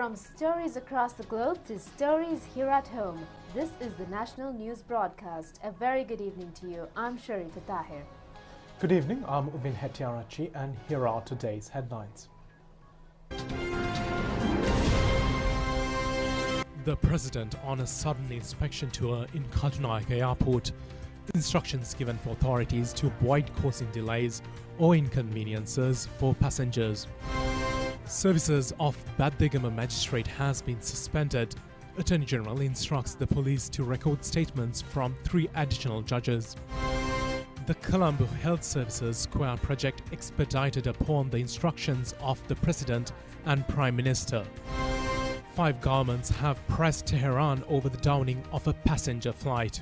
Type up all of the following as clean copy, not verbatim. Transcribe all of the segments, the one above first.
From stories across the globe to stories here at home, this is the National News Broadcast. A very good evening to you. I'm Sharifa Tahir. Good evening, I'm Ubin Hetiarachi and here are today's headlines. The President on a sudden inspection tour in Katunayake Airport. Instructions given for authorities to avoid causing delays or inconveniences for passengers. Services of Baddegama magistrate has been suspended. Attorney General instructs the police to record statements from 3 additional judges. The Colombo Health Services Square project expedited upon the instructions of the President and Prime Minister. 5 governments have pressed Tehran over the downing of a passenger flight.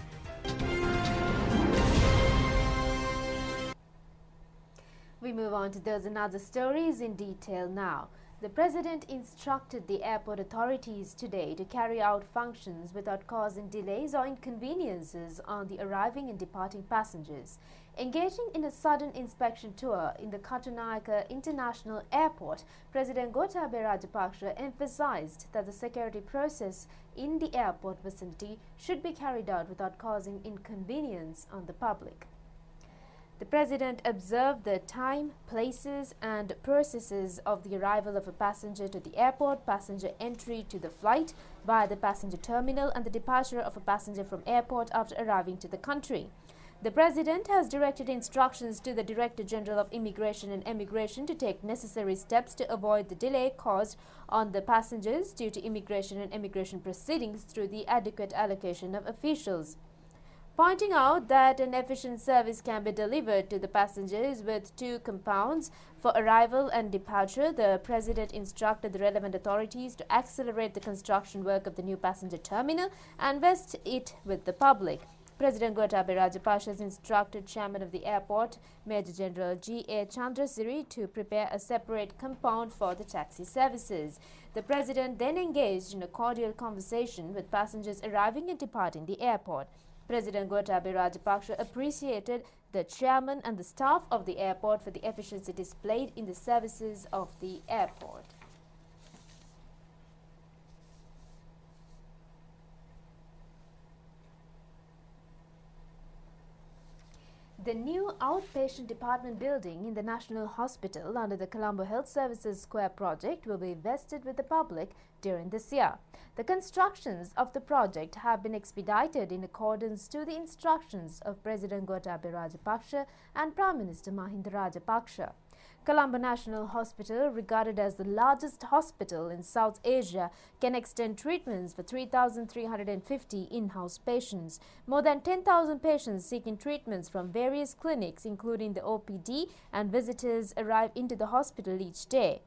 We move on to those and other stories in detail now. The President instructed the airport authorities today to carry out functions without causing delays or inconveniences on the arriving and departing passengers. Engaging in a sudden inspection tour in the Katunayake International Airport, President Gotabaya Rajapaksa emphasized that the security process in the airport vicinity should be carried out without causing inconvenience on the public. The President observed the time, places and processes of the arrival of a passenger to the airport, passenger entry to the flight via the passenger terminal and the departure of a passenger from airport after arriving to the country. The President has directed instructions to the Director General of Immigration and Emigration to take necessary steps to avoid the delay caused on the passengers due to immigration and emigration proceedings through the adequate allocation of officials. Pointing out that an efficient service can be delivered to the passengers with 2 compounds for arrival and departure, the President instructed the relevant authorities to accelerate the construction work of the new passenger terminal and vest it with the public. President Gotabaya Rajapaksa has instructed Chairman of the Airport, Major General G.A. Chandrasiri, to prepare a separate compound for the taxi services. The President then engaged in a cordial conversation with passengers arriving and departing the airport. President Gotabaya Rajapaksa appreciated the chairman and the staff of the airport for the efficiency displayed in the services of the airport. The new outpatient department building in the National Hospital under the Colombo Health Services Square project will be vested with the public during this year. The constructions of the project have been expedited in accordance to the instructions of President Gotabaya Rajapaksa and Prime Minister Mahinda Rajapaksa. Colombo National Hospital, regarded as the largest hospital in South Asia, can extend treatments for 3,350 in-house patients. More than 10,000 patients seeking treatments from various clinics, including the OPD, and visitors arrive into the hospital each day.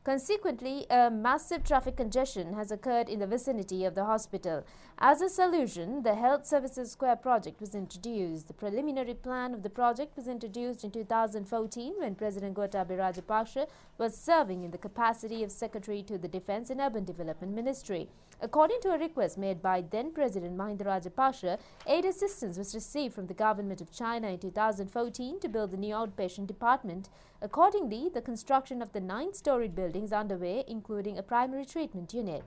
Consequently, a massive traffic congestion has occurred in the vicinity of the hospital. As a solution, the Health Services Square project was introduced. The preliminary plan of the project was introduced in 2014 when President Gotabaya Rajapaksa was serving in the capacity of Secretary to the Defence and Urban Development Ministry. According to a request made by then President Mahinda Rajapaksa, aid assistance was received from the government of China in 2014 to build the new outpatient department. Accordingly, the construction of the 9-storied building is underway, including a primary treatment unit.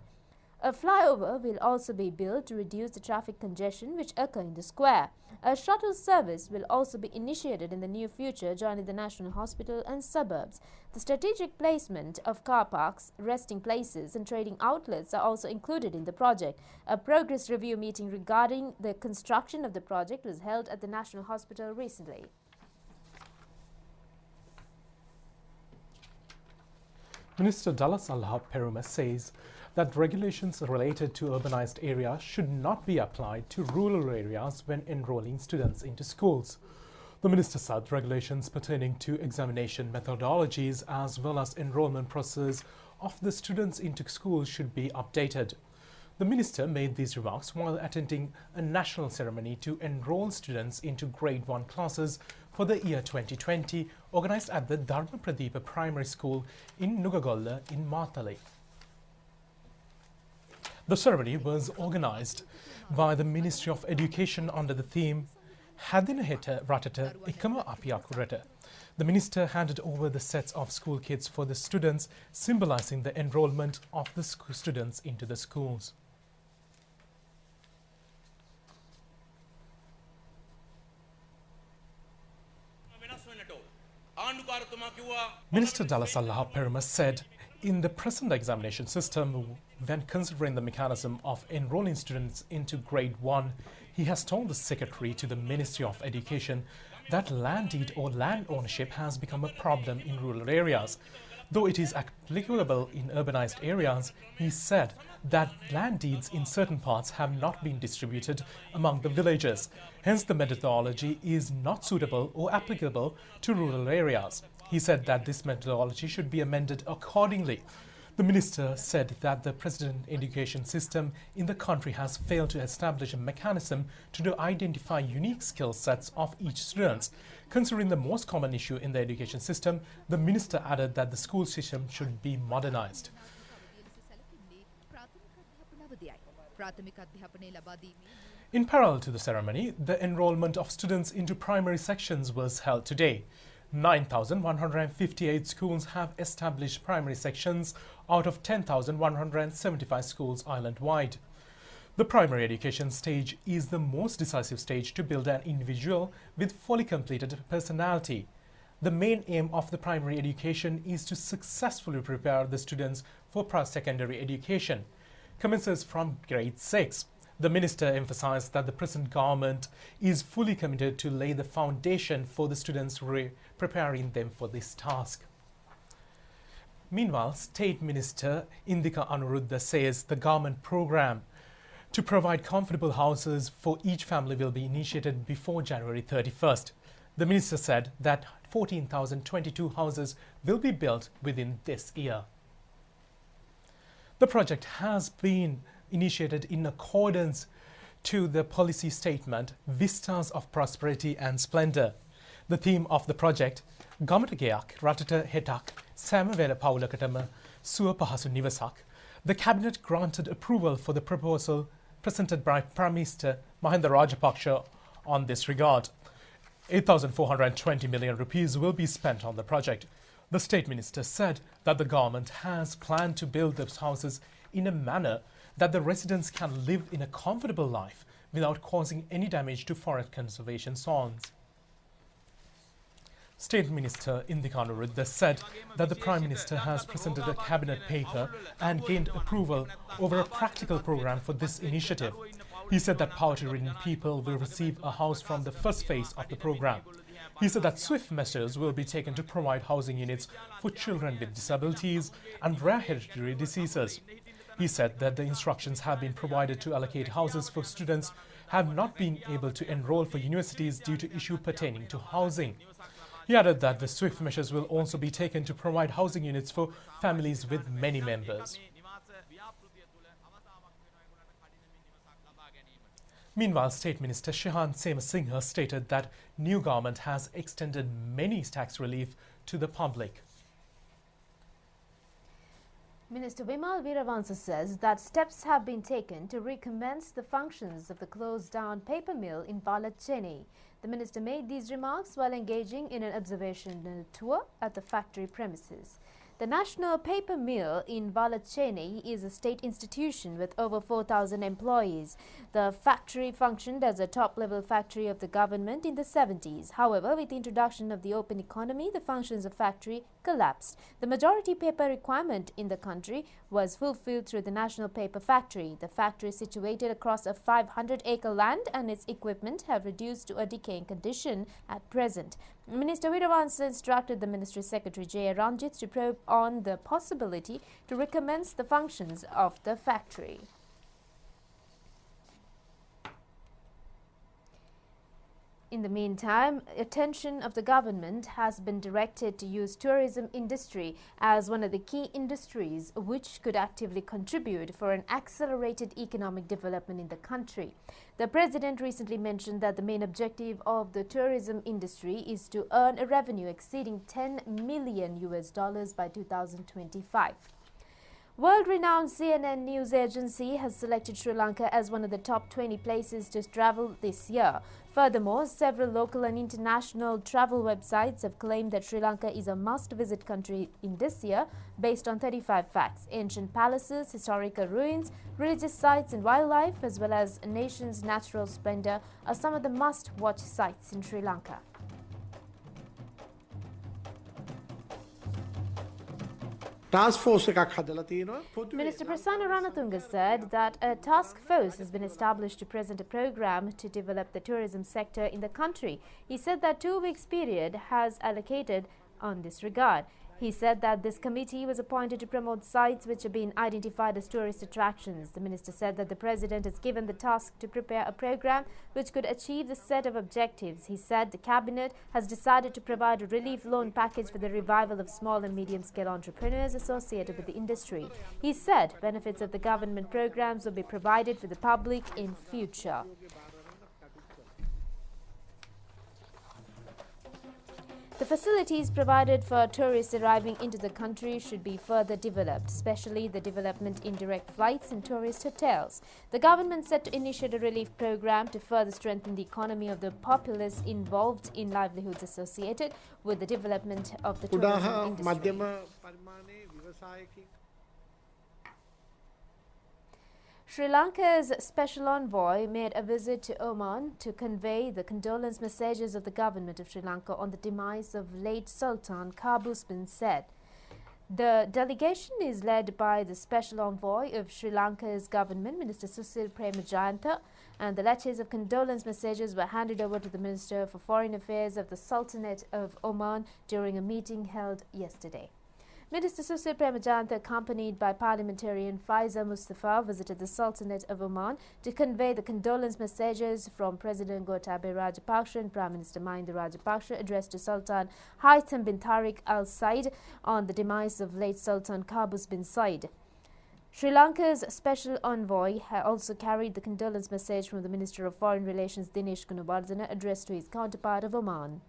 A flyover will also be built to reduce the traffic congestion which occur in the square. A shuttle service will also be initiated in the near future, joining the National Hospital and suburbs. The strategic placement of car parks, resting places and trading outlets are also included in the project. A progress review meeting regarding the construction of the project was held at the National Hospital recently. Minister Dallas Alhab Perumal says that regulations related to urbanized areas should not be applied to rural areas when enrolling students into schools. The minister said regulations pertaining to examination methodologies as well as enrollment process of the students into schools should be updated. The minister made these remarks while attending a national ceremony to enroll students into grade 1 classes for the year 2020 organized at the Dharma Pradeepa Primary School in Nugagolla in Matale. The ceremony was organized by the Ministry of Education under the theme Hadina Heta Ratata Ikama Apiakurata. The minister handed over the sets of school kits for the students, symbolizing the enrollment of the students into the schools. Minister Dalasallaha Peruma said, in the present examination system, when considering the mechanism of enrolling students into grade 1, he has told the secretary to the Ministry of Education that land deed or land ownership has become a problem in rural areas. Though it is applicable in urbanized areas, he said that land deeds in certain parts have not been distributed among the villagers. Hence, the methodology is not suitable or applicable to rural areas. He said that this methodology should be amended accordingly. The minister said that the present education system in the country has failed to establish a mechanism to identify unique skill sets of each student. Considering the most common issue in the education system, the minister added that the school system should be modernized. In parallel to the ceremony, the enrollment of students into primary sections was held today. 9,158 schools have established primary sections out of 10,175 schools island-wide. The primary education stage is the most decisive stage to build an individual with fully completed personality. The main aim of the primary education is to successfully prepare the students for post-secondary education, commences from grade 6. The minister emphasized that the present government is fully committed to lay the foundation for the students, preparing them for this task. Meanwhile, State Minister Indika Anuruddha says the government program to provide comfortable houses for each family will be initiated before January 31st. The minister said that 14,022 houses will be built within this year. The project has been initiated in accordance to the policy statement Vistas of Prosperity and Splendor. The theme of the project, Gamatageyak Ratata Hetak Samavela Paulakatama Suwa Pahasu Nivasak. The cabinet granted approval for the proposal presented by Prime Minister Mahinda Rajapaksa on this regard. 8,420 million rupees will be spent on the project. The State Minister said that the government has planned to build those houses in a manner that the residents can live in a comfortable life without causing any damage to forest conservation zones. State Minister Indika Anuruddha said that the Prime Minister has presented a cabinet paper and gained approval over a practical program for this initiative. He said that poverty-ridden people will receive a house from the first phase of the program. He said that swift measures will be taken to provide housing units for children with disabilities and rare hereditary diseases. He said that the instructions have been provided to allocate houses for students have not been able to enroll for universities due to issues pertaining to housing. He added that the swift measures will also be taken to provide housing units for families with many members. Meanwhile, State Minister Shehan Semasinghe stated that new government has extended many tax relief to the public. Minister Vimal Veeravansa says that steps have been taken to recommence the functions of the closed-down paper mill in Chennai. The minister made these remarks while engaging in an observational tour at the factory premises. The National Paper Mill in Chennai is a state institution with over 4,000 employees. The factory functioned as a top-level factory of the government in the 70s. However, with the introduction of the open economy, the functions of factory collapsed. The majority paper requirement in the country was fulfilled through the National Paper Factory. The factory is situated across a 500-acre land and its equipment have reduced to a decaying condition at present. Minister Veeravansa instructed the Ministry Secretary J. Ranjit to probe on the possibility to recommence the functions of the factory. In the meantime, attention of the government has been directed to use tourism industry as one of the key industries which could actively contribute for an accelerated economic development in the country. The President recently mentioned that the main objective of the tourism industry is to earn a revenue exceeding $10 million by 2025. World-renowned CNN news agency has selected Sri Lanka as one of the top 20 places to travel this year. Furthermore, several local and international travel websites have claimed that Sri Lanka is a must-visit country in this year based on 35 facts. Ancient palaces, historical ruins, religious sites and wildlife, as well as a nation's natural splendor are some of the must-watch sites in Sri Lanka. Minister Prasanna Ranatunga said that a task force has been established to present a program to develop the tourism sector in the country. He said that 2 weeks period has allocated on this regard. He said that this committee was appointed to promote sites which have been identified as tourist attractions. The minister said that the president has given the task to prepare a program which could achieve the set of objectives. He said the cabinet has decided to provide a relief loan package for the revival of small and medium-scale entrepreneurs associated with the industry. He said benefits of the government programs will be provided for the public in future. The facilities provided for tourists arriving into the country should be further developed, especially the development in direct flights and tourist hotels. The government set to initiate a relief program to further strengthen the economy of the populace involved in livelihoods associated with the development of the tourism industry. Sri Lanka's Special Envoy made a visit to Oman to convey the condolence messages of the government of Sri Lanka on the demise of late Sultan Qaboos bin Said. The delegation is led by the Special Envoy of Sri Lanka's government, Minister Susil Premajayantha, and the letters of condolence messages were handed over to the Minister for Foreign Affairs of the Sultanate of Oman during a meeting held yesterday. Minister Susil Premajayantha, accompanied by parliamentarian Faiza Mustafa, visited the Sultanate of Oman to convey the condolence messages from President Gotabaya Rajapaksa and Prime Minister Mahinda Rajapaksa addressed to Sultan Haitham bin Tariq Al Said on the demise of late Sultan Qaboos bin Said. Sri Lanka's Special Envoy also carried the condolence message from the Minister of Foreign Relations Dinesh Gunawardena addressed to his counterpart of Oman.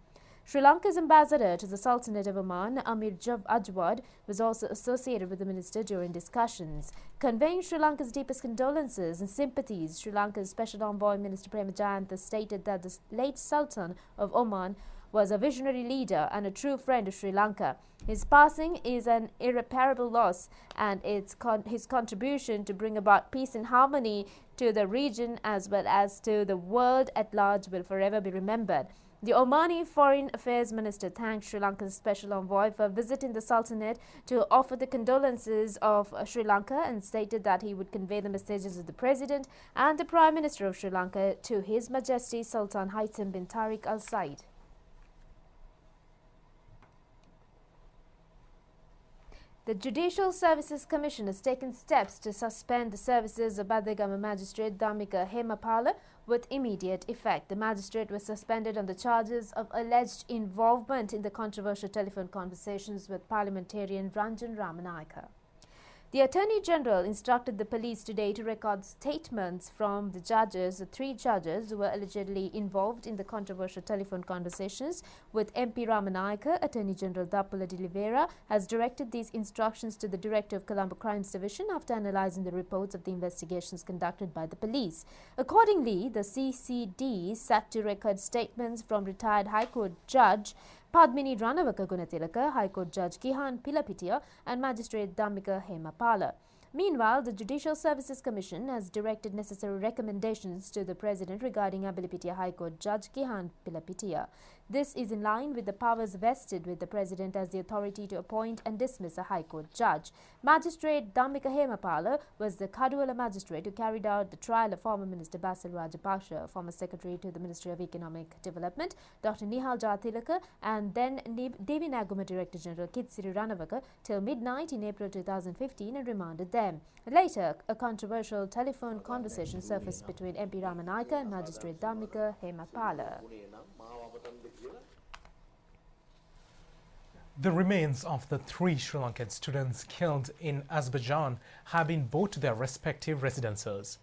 Sri Lanka's ambassador to the Sultanate of Oman, Amir Ajwad, was also associated with the minister during discussions. Conveying Sri Lanka's deepest condolences and sympathies, Sri Lanka's Special Envoy Minister Premajayantha stated that the late Sultan of Oman was a visionary leader and a true friend of Sri Lanka. His passing is an irreparable loss, and his contribution to bring about peace and harmony to the region as well as to the world at large will forever be remembered. The Omani Foreign Affairs Minister thanked Sri Lanka's Special Envoy for visiting the Sultanate to offer the condolences of Sri Lanka and stated that he would convey the messages of the President and the Prime Minister of Sri Lanka to His Majesty Sultan Haitham bin Tariq Al Said. The Judicial Services Commission has taken steps to suspend the services of Badegama magistrate Dhammika Hemapala with immediate effect. The magistrate was suspended on the charges of alleged involvement in the controversial telephone conversations with parliamentarian Ranjan Ramanayaka. The Attorney General instructed the police today to record statements from the judges, the 3 judges who were allegedly involved in the controversial telephone conversations with MP Ramanayaka. Attorney General Dappala de Oliveira has directed these instructions to the Director of Colombo Crimes Division after analysing the reports of the investigations conducted by the police. Accordingly, the CCD sat to record statements from retired High Court Judge Padmini Ranawaka Gunatilaka, High Court Judge Gihan Pilapitiya and Magistrate Dhammika Hemapala. Meanwhile, the Judicial Services Commission has directed necessary recommendations to the President regarding Abilipitiya High Court Judge Gihan Pilapitiya. This is in line with the powers vested with the President as the authority to appoint and dismiss a High Court judge. Magistrate Dhammika Hemapala was the Kaduwala magistrate who carried out the trial of former Minister Basil Rajapaksa, former Secretary to the Ministry of Economic Development, Dr. Nihal Jatilaka, and then Devi Naguma Director General Kitsiri Ranawaka till midnight in April 2015 and remanded them. Later, a controversial telephone conversation surfaced between MP Ramanayaka and Magistrate Dhammika Hemapala. The remains of the 3 Sri Lankan students killed in Azerbaijan have been brought to their respective residences.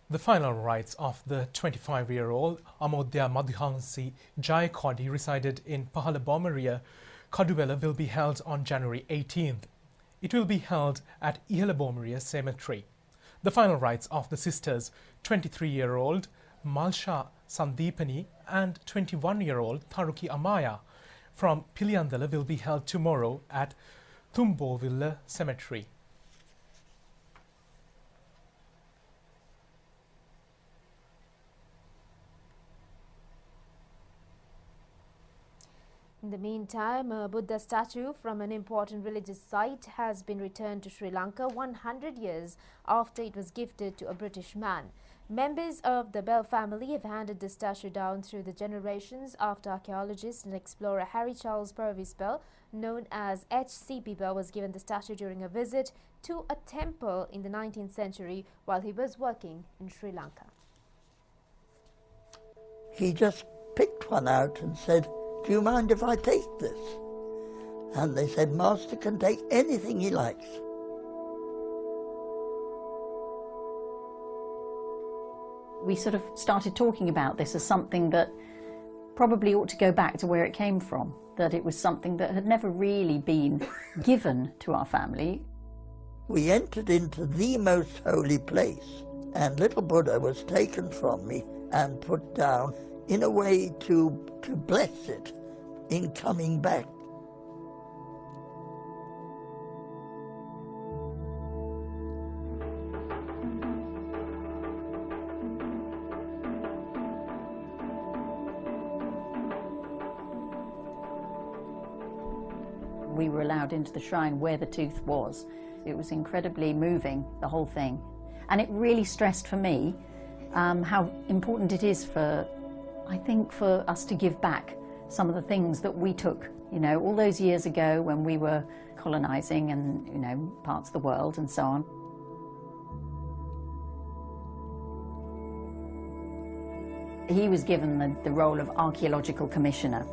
The final rites of the 25-year-old Amodhya Madhuhansi Jayakodi, who resided in Pahala Bomaria, Kaduwala, will be held on January 18th. It will be held at Ihalabomaria Cemetery. The final rites of the sisters, 23-year-old Malsha Sandeepani and 21-year-old Tharuki Amaya from Piliyandala will be held tomorrow at Thumbovilla Cemetery. In the meantime, a Buddha statue from an important religious site has been returned to Sri Lanka 100 years after it was gifted to a British man. Members of the Bell family have handed the statue down through the generations after archaeologist and explorer Harry Charles Purvis Bell, known as H.C.P. Bell, was given the statue during a visit to a temple in the 19th century while he was working in Sri Lanka. He just picked one out and said, "Do you mind if I take this?" And they said, "Master can take anything he likes." We sort of started talking about this as something that probably ought to go back to where it came from, that it was something that had never really been given to our family. We entered into the most holy place, and little Buddha was taken from me and put down in a way to bless it in coming back. We were allowed into the shrine where the tooth was. It was incredibly moving, the whole thing. And it really stressed for me how important it is for, I think, for us to give back some of the things that we took, you know, all those years ago when we were colonising and, you know, parts of the world and so on. He was given the role of archaeological commissioner.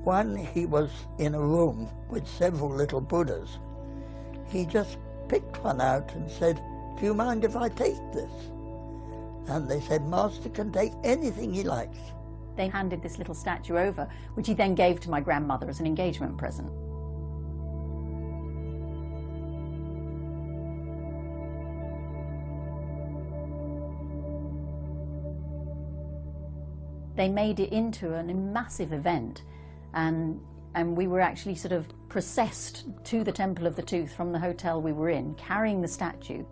When he was in a room with several little Buddhas, he just picked one out and said, "Do you mind if I take this?" And they said, "Master can take anything he likes." They handed this little statue over, which he then gave to my grandmother as an engagement present. They made it into a massive event, and we were actually sort of processed to the Temple of the Tooth from the hotel we were in, carrying the statue.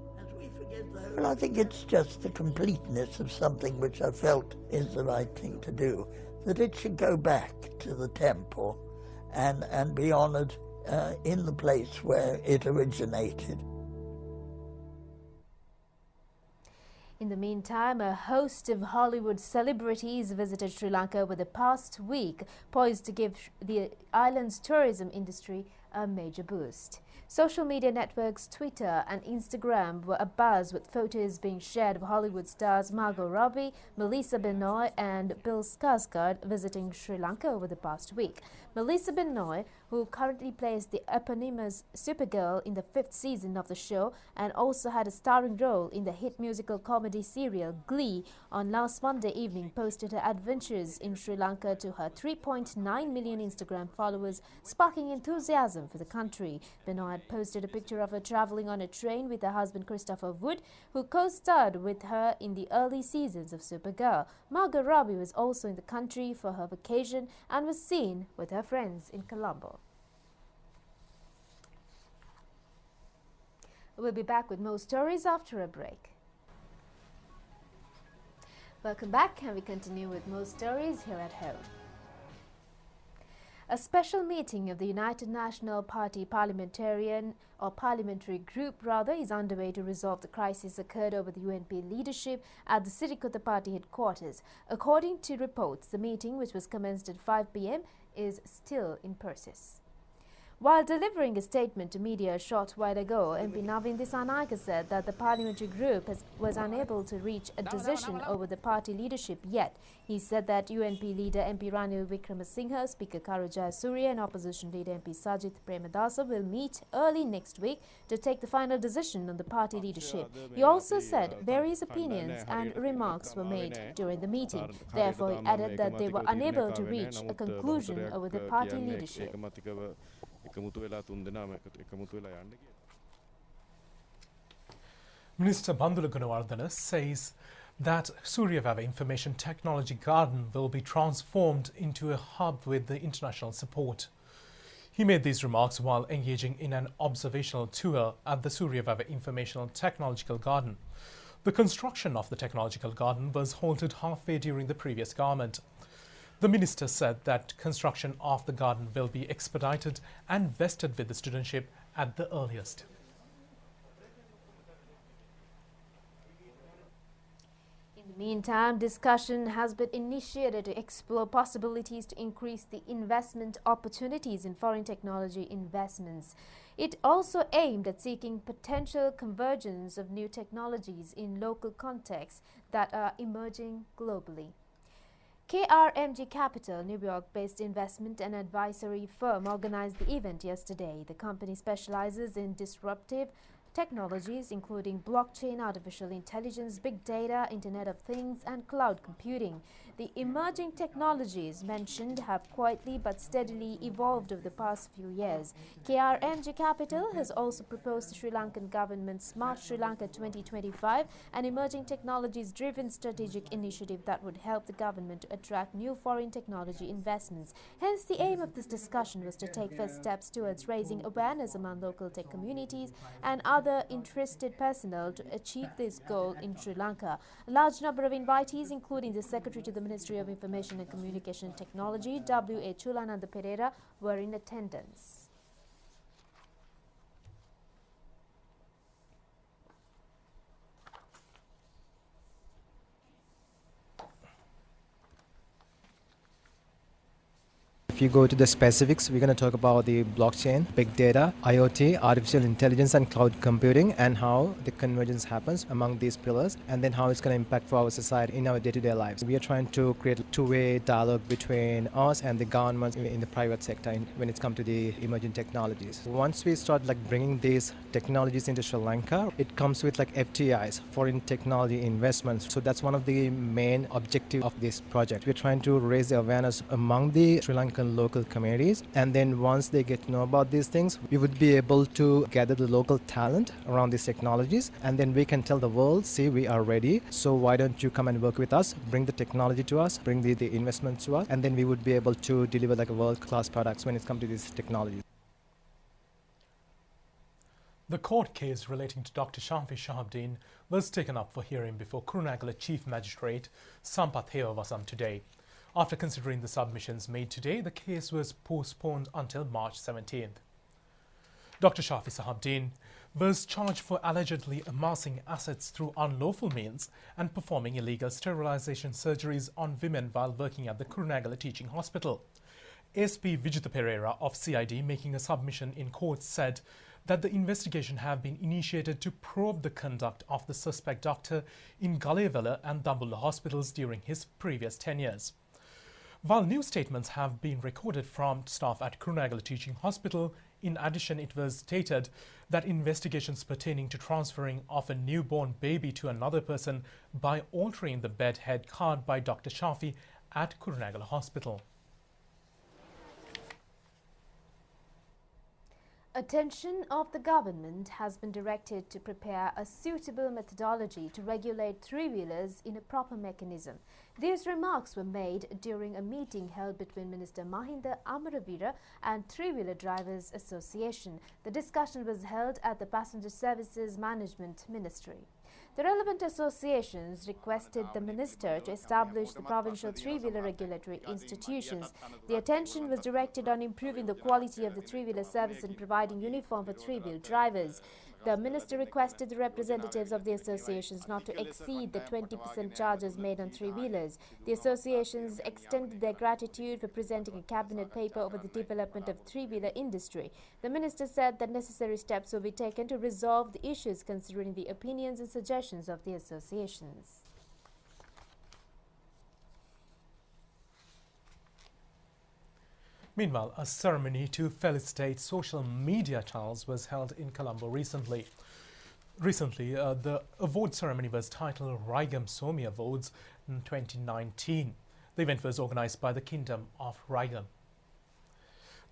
Well, I think it's just the completeness of something which I felt is the right thing to do, that it should go back to the temple and be honoured in the place where it originated. In the meantime, a host of Hollywood celebrities visited Sri Lanka over the past week, poised to give the island's tourism industry a major boost. Social media networks Twitter and Instagram were abuzz with photos being shared of Hollywood stars Margot Robbie, Melissa Benoist and Bill Skarsgård visiting Sri Lanka over the past week. Melissa Benoist, who currently plays the eponymous Supergirl in the 5th season of the show and also had a starring role in the hit musical comedy serial Glee, on last Monday evening posted her adventures in Sri Lanka to her 3.9 million Instagram followers, sparking enthusiasm for the country. Benoist posted a picture of her travelling on a train with her husband Christopher Wood, who co-starred with her in the early seasons of Supergirl. Margot Robbie was also in the country for her vacation and was seen with her friends in Colombo. We'll be back with more stories after a break. Welcome back, and we continue with more stories here at home. A special meeting of the United National Party parliamentary group is underway to resolve the crisis occurred over the UNP leadership at the Sirikota party headquarters. According to reports, the meeting, which was commenced at 5 p.m, is still in process. While delivering a statement to media a short while ago, MP Navin Dissanayake said that the parliamentary group was unable to reach a decision over the party leadership yet. He said that UNP leader MP Ranil Wickremesinghe, Speaker Karu Jayasuriya and opposition leader MP Sajith Premadasa will meet early next week to take the final decision on the party leadership. He also said various opinions and remarks were made during the meeting. Therefore, he added that they were unable to reach a conclusion over the party leadership. Minister Bandula Gunawardena says that Suryavavi Information Technology Garden will be transformed into a hub with the international support. He made these remarks while engaging in an observational tour at the Suryavavi Informational Technological Garden. The construction of the technological garden was halted halfway during the previous government. The minister said that construction of the garden will be expedited and vested with the studentship at the earliest. In the meantime, discussion has been initiated to explore possibilities to increase the investment opportunities in foreign technology investments. It also aimed at seeking potential convergence of new technologies in local contexts that are emerging globally. KRMG Capital, New York-based investment and advisory firm, organized the event yesterday. The company specializes in disruptive technologies including blockchain, artificial intelligence, big data, Internet of Things and cloud computing. The emerging technologies mentioned have quietly but steadily evolved over the past few years. KRMG Capital has also proposed the Sri Lankan government's Smart Sri Lanka 2025, an emerging technologies-driven strategic initiative that would help the government to attract new foreign technology investments. Hence, the aim of this discussion was to take first steps towards raising awareness among local tech communities and other interested personnel to achieve this goal in Sri Lanka. A large number of invitees, including the Secretary to the Ministry of Information and Communication Technology, W.A. Chulananda Pereira, were in attendance. If you go to the specifics, we're going to talk about the blockchain, big data, IoT, artificial intelligence and cloud computing, and how the convergence happens among these pillars, and then how it's going to impact for our society in our day-to-day lives. We are trying to create a two-way dialogue between us and the government in the private sector when it's come to the emerging technologies. Once we start bringing these technologies into Sri Lanka, it comes with FTIs, foreign technology investments. So that's one of the main objectives of this project. We're trying to raise the awareness among the Sri Lankan local communities, and then once they get to know about these things, we would be able to gather the local talent around these technologies, and then we can tell the world, see, we are ready, so why don't you come and work with us, bring the technology to us, bring the investments to us, and then we would be able to deliver a world-class products when it comes to these technologies. The court case relating to Dr. Shafi Shahabdin was taken up for hearing before Kurunegala Chief Magistrate Sampath Hewavasam today. After considering the submissions made today, the case was postponed until March 17th. Dr. Shafi Shahabdin was charged for allegedly amassing assets through unlawful means and performing illegal sterilization surgeries on women while working at the Kurunegala Teaching Hospital. SP Vijitha Pereira of CID, making a submission in court, said that the investigation have been initiated to probe the conduct of the suspect doctor in Galewala and Dambulla hospitals during his previous tenures. While new statements have been recorded from staff at Kurunegala Teaching Hospital, in addition it was stated that investigations pertaining to transferring of a newborn baby to another person by altering the bed head card by Dr. Shafi at Kurunegala Hospital. Attention of the government has been directed to prepare a suitable methodology to regulate three-wheelers in a proper mechanism. These remarks were made during a meeting held between Minister Mahinda Amaravira and Three-Wheeler Drivers Association. The discussion was held at the Passenger Services Management Ministry. The relevant associations requested the minister to establish the provincial three-wheeler regulatory institutions. The attention was directed on improving the quality of the three-wheeler service and providing uniform for three-wheel drivers. The minister requested the representatives of the associations not to exceed the 20% charges made on three-wheelers. The associations extended their gratitude for presenting a cabinet paper over the development of three-wheeler industry. The minister said that necessary steps will be taken to resolve the issues considering the opinions and suggestions of the associations. Meanwhile, a ceremony to felicitate social media channels was held in Colombo recently. The award ceremony was titled Raigam Somi Awards in 2019. The event was organized by the Kingdom of Raigam.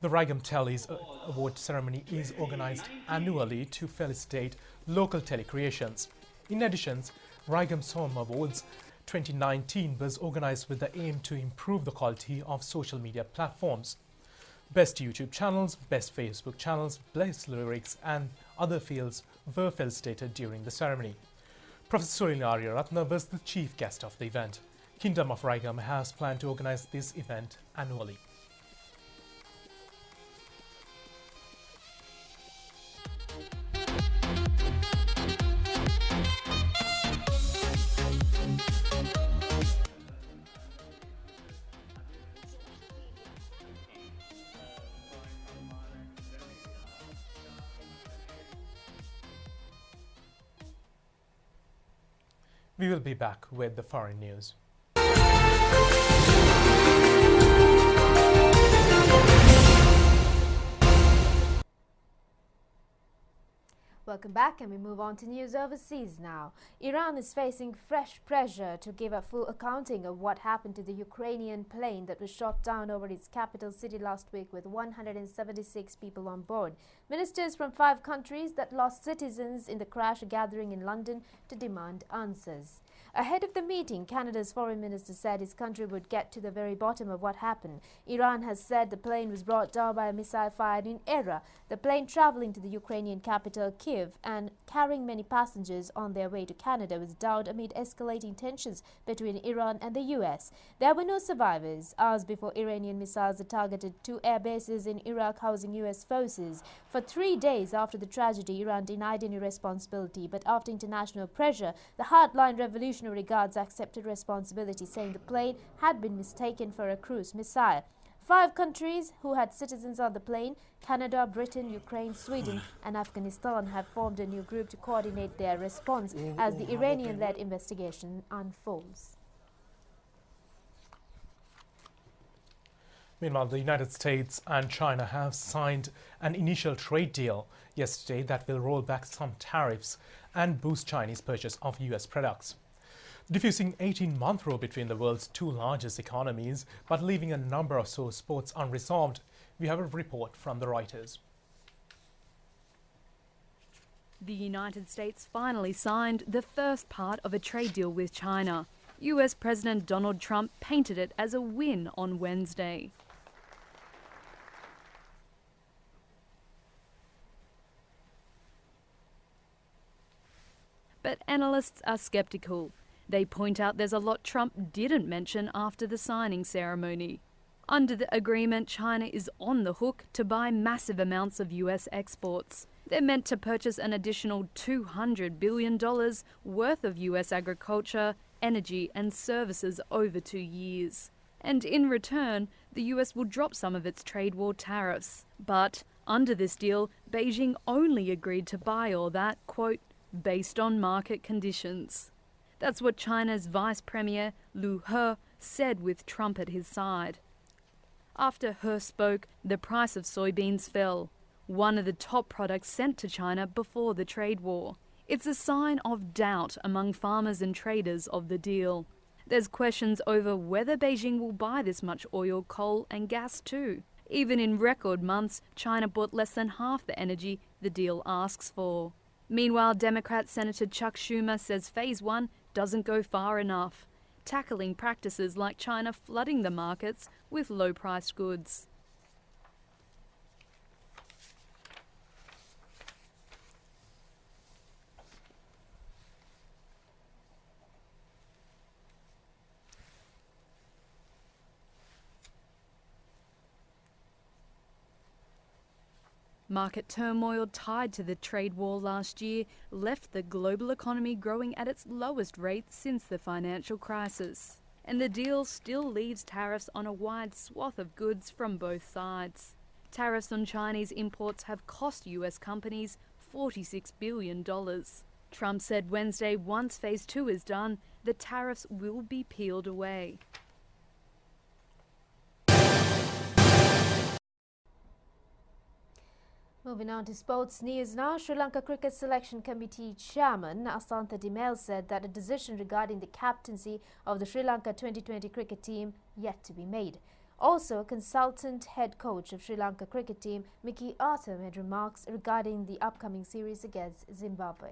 The Raigam Telly's award ceremony is organized annually to felicitate local telecreations. In addition, Raigam Som Awards 2019 was organized with the aim to improve the quality of social media platforms. Best YouTube channels, best Facebook channels, best lyrics and other fields were felicitated during the ceremony. Professor Surilari Ratna was the chief guest of the event. Kingdom of Raigam has planned to organize this event annually. We will be back with the foreign news. Welcome back, and we move on to news overseas now. Iran is facing fresh pressure to give a full accounting of what happened to the Ukrainian plane that was shot down over its capital city last week with 176 people on board. Ministers from 5 countries that lost citizens in the crash are gathering in London to demand answers. Ahead of the meeting, Canada's foreign minister said his country would get to the very bottom of what happened. Iran has said the plane was brought down by a missile fired in error. The plane traveling to the Ukrainian capital, Kyiv, and carrying many passengers on their way to Canada was downed amid escalating tensions between Iran and the US. There were no survivors. Hours before Iranian missiles had targeted 2 air bases in Iraq housing US forces. For 3 days after the tragedy, Iran denied any responsibility, but after international pressure, the hardline Revolutionary Guards accepted responsibility, saying the plane had been mistaken for a cruise missile. 5 countries who had citizens on the plane, Canada, Britain, Ukraine, Sweden and Afghanistan, have formed a new group to coordinate their response as the Iranian-led investigation unfolds. Meanwhile, the United States and China have signed an initial trade deal yesterday that will roll back some tariffs and boost Chinese purchase of US products. Diffusing 18-month war between the world's 2 largest economies, but leaving a number of sore spots unresolved. We have a report from the Reuters. The United States finally signed the first part of a trade deal with China. US President Donald Trump painted it as a win on Wednesday. But analysts are skeptical. They point out there's a lot Trump didn't mention after the signing ceremony. Under the agreement, China is on the hook to buy massive amounts of US exports. They're meant to purchase an additional $200 billion worth of US agriculture, energy and services over 2 years. And in return, the US will drop some of its trade war tariffs. But under this deal, Beijing only agreed to buy all that, quote, based on market conditions. That's what China's Vice Premier Liu He said with Trump at his side. After He spoke, the price of soybeans fell, one of the top products sent to China before the trade war. It's a sign of doubt among farmers and traders of the deal. There's questions over whether Beijing will buy this much oil, coal and gas too. Even in record months, China bought less than half the energy the deal asks for. Meanwhile, Democrat Senator Chuck Schumer says Phase 1 doesn't go far enough, tackling practices like China flooding the markets with low-priced goods. Market turmoil tied to the trade war last year left the global economy growing at its lowest rate since the financial crisis. And the deal still leaves tariffs on a wide swath of goods from both sides. Tariffs on Chinese imports have cost US companies $46 billion. Trump said Wednesday once Phase 2 is done, the tariffs will be peeled away. Moving on to sports news now, Sri Lanka Cricket Selection Committee Chairman Asantha Dimel said that a decision regarding the captaincy of the Sri Lanka 2020 cricket team yet to be made. Also, consultant head coach of Sri Lanka cricket team Mickey Arthur made remarks regarding the upcoming series against Zimbabwe.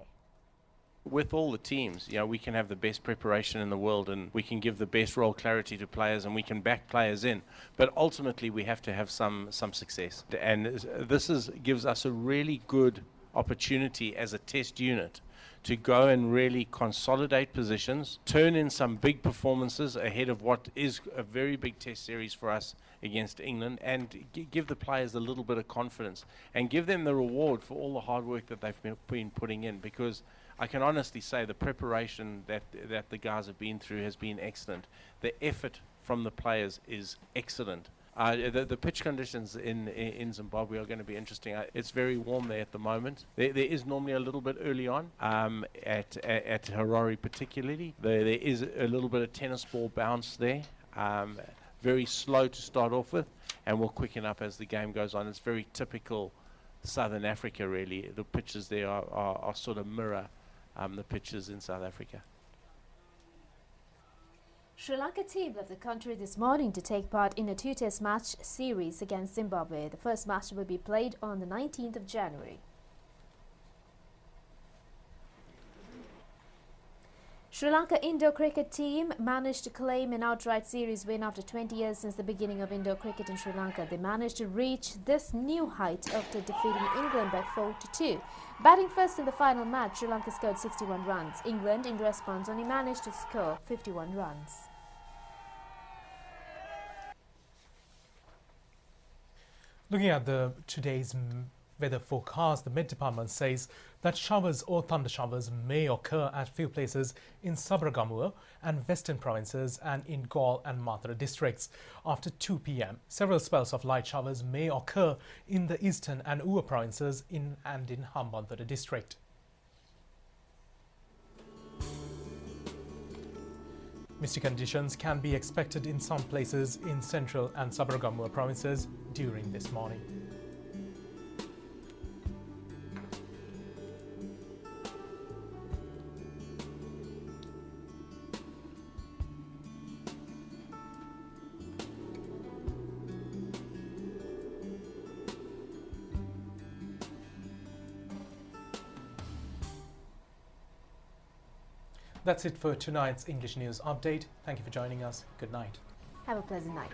With all the teams, we can have the best preparation in the world and we can give the best role clarity to players and we can back players in. But ultimately, we have to have some success. And this gives us a really good opportunity as a test unit to go and really consolidate positions, turn in some big performances ahead of what is a very big test series for us against England, and give the players a little bit of confidence and give them the reward for all the hard work that they've been putting in, because I can honestly say the preparation that the guys have been through has been excellent. The effort from the players is excellent. The pitch conditions in Zimbabwe are going to be interesting. It's very warm there at the moment. There is normally a little bit early on at Harare particularly. There is a little bit of tennis ball bounce there. Very slow to start off with, and will quicken up as the game goes on. It's very typical Southern Africa, really. The pitches there are sort of mirror the pitches in South Africa. Sri Lanka team left the country this morning to take part in a two-test match series against Zimbabwe. The first match will be played on the 19th of January. Sri Lanka indoor cricket team managed to claim an outright series win after 20 years since the beginning of indoor cricket in Sri Lanka. They managed to reach this new height after defeating England by 4-2. Batting first in the final match, Sri Lanka scored 61 runs. England, in response, only managed to score 51 runs. Looking at today's weather forecast, the Met Department says that showers or thunder showers may occur at few places in Sabaragamuwa and western provinces and in Galle and Mathura districts after 2 p.m. Several spells of light showers may occur in the eastern and Uva provinces and in Hambantota district. Misty conditions can be expected in some places in central and Sabaragamuwa provinces during this morning. That's it for tonight's English News Update. Thank you for joining us. Good night. Have a pleasant night.